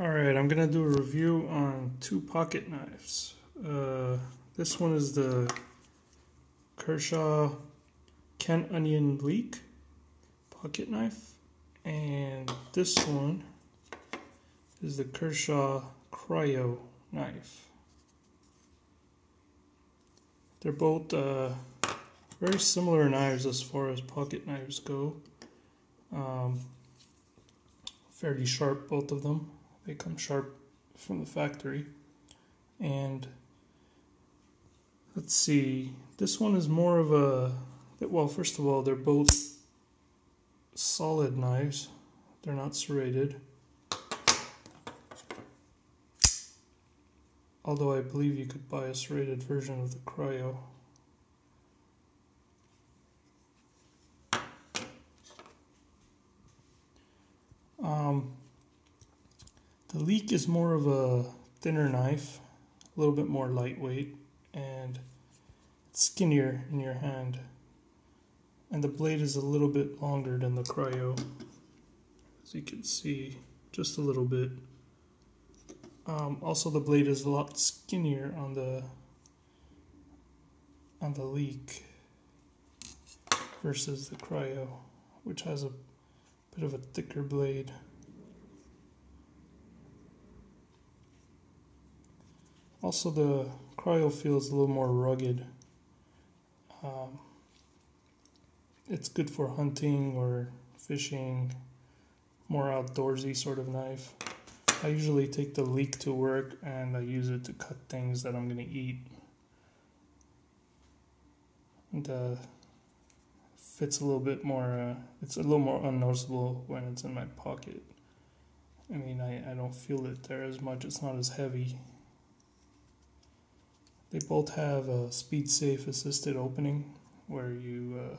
Alright, I'm going to do a review on two pocket knives. This one is the Kershaw Kent Onion Leek pocket knife, and this one is the Kershaw Cryo knife. They're both very similar knives as far as pocket knives go. Fairly sharp, both of them. They come sharp from the factory. And let's see, this one is more of a, well, first of all, they're both solid knives. They're not serrated. Although I believe you could buy a serrated version of the Cryo. The Leek is more of a thinner knife, a little bit more lightweight, and skinnier in your hand. And the blade is a little bit longer than the Cryo, as you can see, just a little bit. Also, the blade is a lot skinnier on the Leek versus the Cryo, which has a bit of a thicker blade. Also, the Cryo feels a little more rugged. It's good for hunting or fishing, more outdoorsy sort of knife. I usually take the Leek to work and I use it to cut things that I'm going to eat. And fits a little bit more, it's a little more unnoticeable when it's in my pocket. I mean, I don't feel it there as much, it's not as heavy. They both have a speed-safe assisted opening where you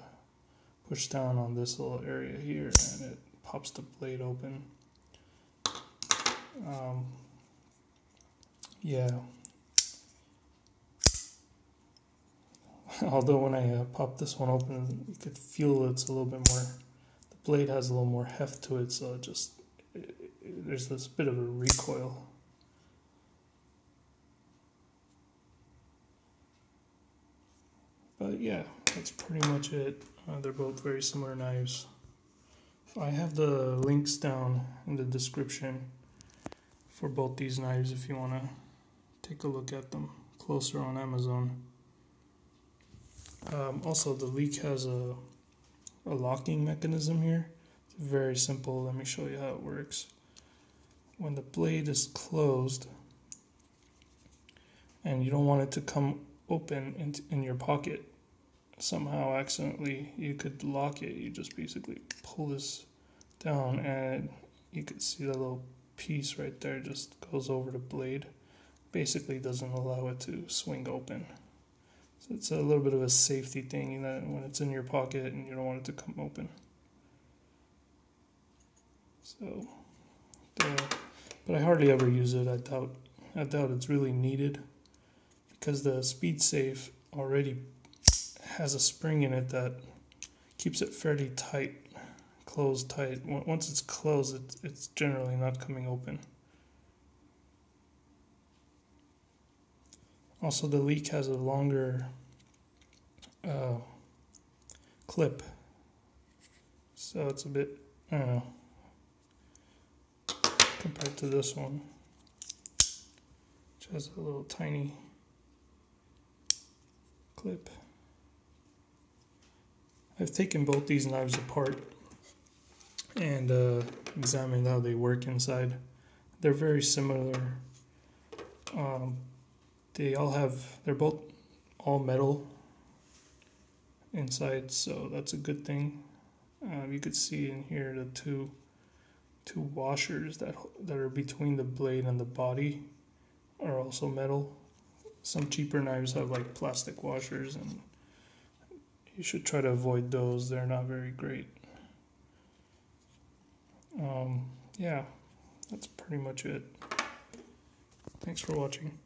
push down on this little area here and it pops the blade open. Yeah. Although when I pop this one open, you could feel it's a little bit more, the blade has a little more heft to it, so there's this bit of a recoil. But yeah, that's pretty much it. They're both very similar knives. I have the links down in the description for both these knives if you want to take a look at them closer on Amazon. Also, the Leek has a locking mechanism here. It's very simple. Let me show you how it works. When the blade is closed and you don't want it to come open in your pocket somehow accidentally, you could lock it. You just basically pull this down and you could see that little piece right there just goes over the blade. Basically doesn't allow it to swing open. So it's a little bit of a safety thing that when it's in your pocket and you don't want it to come open. So, but I hardly ever use it. I doubt it's really needed because the Speed Safe already has a spring in it that keeps it fairly tight, closed tight. Once it's closed, it's generally not coming open. Also, the Leek has a longer clip, so it's a bit, I don't know, compared to this one, which has a little tiny clip. I've taken both these knives apart and examined how they work inside. They're very similar. They're both all metal inside, so that's a good thing. You could see in here the two washers that are between the blade and the body are also metal. Some cheaper knives have like plastic washers, and you should try to avoid those. They're not very great. Yeah, that's pretty much it. Thanks for watching.